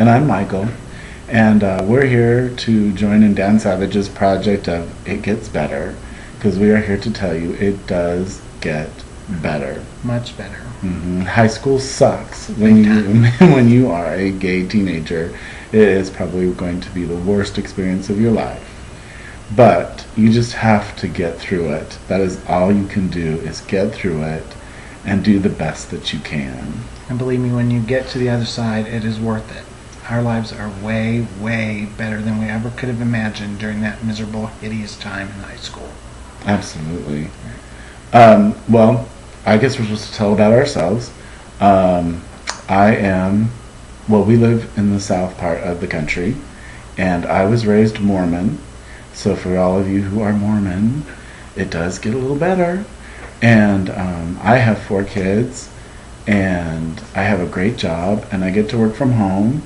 And I'm Michael. And we're here to join in Dan Savage's project of It Gets Better, because we are here to tell you it does get better. Much better. High school sucks when when you are a gay teenager. It is probably going to be the worst experience of your life. But you just have to get through it. That is all you can do, is get through it and do the best that you can. And believe me, when you get to the other side, it is worth it. Our lives are way, way better than we ever could have imagined during that miserable, hideous time in high school. Absolutely. Well, I guess we're supposed to tell about ourselves. We live in the south part of the country, and I was raised Mormon. So for all of you who are Mormon, it does get a little better. And I have 4 kids, and I have a great job, and I get to work from home.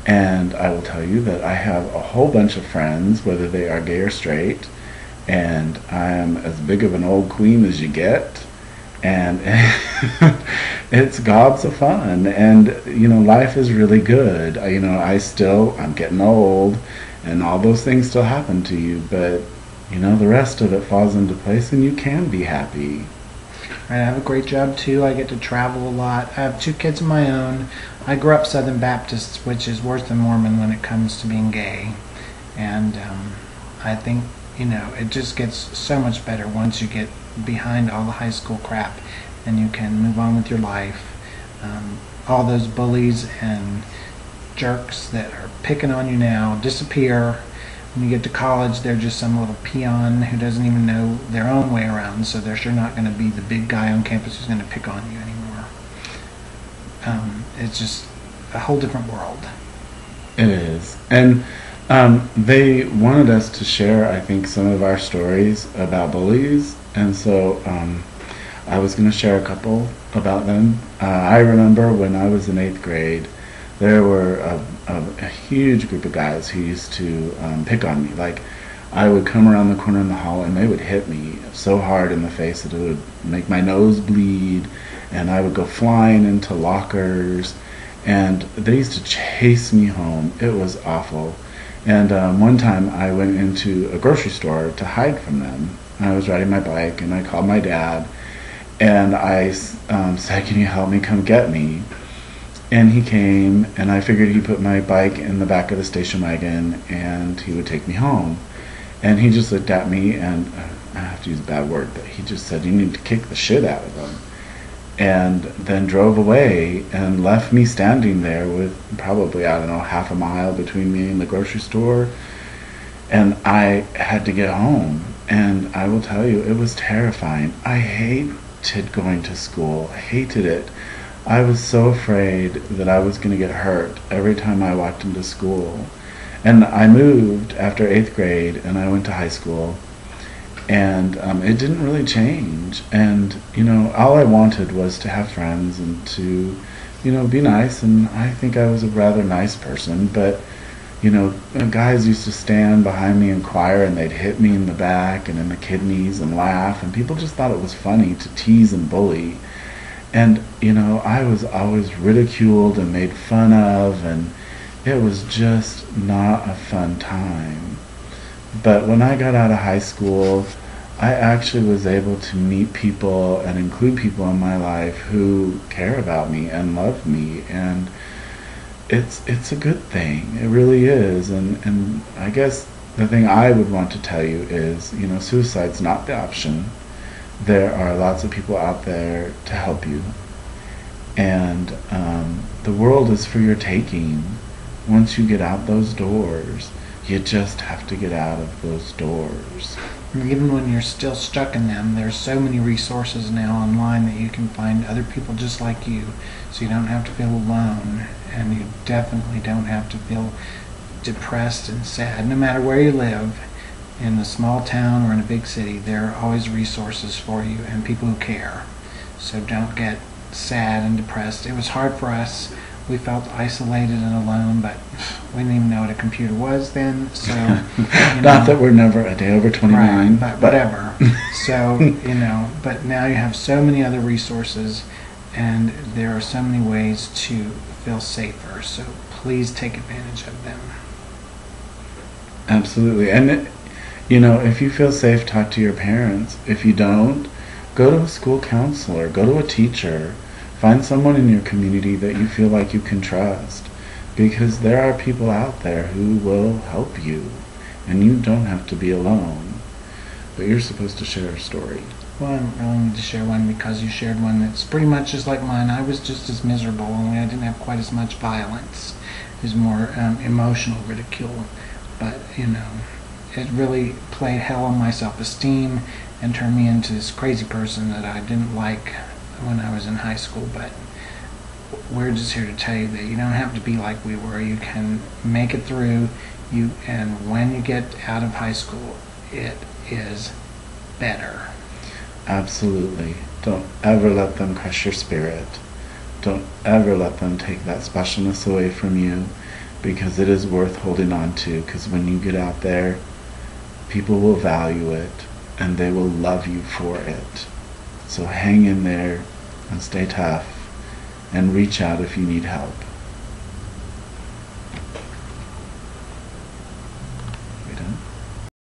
And I will tell you that I have a whole bunch of friends, whether they are gay or straight, and I am as big of an old queen as you get. And it's gobs of fun, and life is really good. I'm getting old, and all those things still happen to you, but the rest of it falls into place, and you can be happy. Right, I have a great job too. I get to travel a lot. I have 2 kids of my own. I grew up Southern Baptist, which is worse than Mormon when it comes to being gay, and I think it just gets so much better once you get behind all the high school crap and you can move on with your life. All those bullies and jerks that are picking on you now disappear. When you get to college, they're just some little peon who doesn't even know their own way around, so they're sure not going to be the big guy on campus who's going to pick on you anymore. It's just a whole different world. It is. And they wanted us to share, I think, some of our stories about bullies, and so I was going to share a couple about them. I remember when I was in 8th grade, there were a huge group of guys who used to pick on me. Like, I would come around the corner in the hall and they would hit me so hard in the face that it would make my nose bleed, and I would go flying into lockers, and they used to chase me home. It was awful. And one time I went into a grocery store to hide from them. I was riding my bike, and I called my dad, and I said, "Can you help me? Come get me." And he came, and I figured he'd put my bike in the back of the station wagon, and he would take me home. And he just looked at me, and I have to use a bad word, but he just said, "You need to kick the shit out of them." And then drove away and left me standing there with probably, half a mile between me and the grocery store. And I had to get home. And I will tell you, it was terrifying. I hated going to school. I hated it. I was so afraid that I was going to get hurt every time I walked into school. And I moved after 8th grade, and I went to high school. And it didn't really change. And, all I wanted was to have friends and to, be nice. And I think I was a rather nice person. But, guys used to stand behind me and choir, and they'd hit me in the back and in the kidneys and laugh. And people just thought it was funny to tease and bully. And, I was always ridiculed and made fun of, and it was just not a fun time. But when I got out of high school, I actually was able to meet people and include people in my life who care about me and love me, and it's a good thing. It really is. And I guess the thing I would want to tell you is, suicide's not the option. There are lots of people out there to help you, and the world is for your taking. Once you get out those doors, you just have to get out of those doors. Even when you're still stuck in them, there's so many resources now online that you can find other people just like you, so you don't have to feel alone, and you definitely don't have to feel depressed and sad. No matter where you live, in a small town or in a big city, there are always resources for you and people who care. So don't get sad and depressed. It was hard for us. We felt isolated and alone, but we didn't even know what a computer was then. So not that we're never a day over 29. Right, but whatever. So, but now you have so many other resources, and there are so many ways to feel safer. So please take advantage of them. Absolutely. And, if you feel safe, talk to your parents. If you don't, go to a school counselor, go to a teacher, find someone in your community that you feel like you can trust. Because there are people out there who will help you, and you don't have to be alone. But you're supposed to share a story. Well, I'm willing to share one because you shared one that's pretty much just like mine. I was just as miserable, only I didn't have quite as much violence. It was more emotional ridicule. But, it really played hell on my self-esteem and turned me into this crazy person that I didn't like when I was in high school. But we're just here to tell you that you don't have to be like we were. You can make it through. And when you get out of high school, it is better. Absolutely. Don't ever let them crush your spirit. Don't ever let them take that specialness away from you, because it is worth holding on to. Because when you get out there, people will value it and they will love you for it. So hang in there and stay tough and reach out if you need help.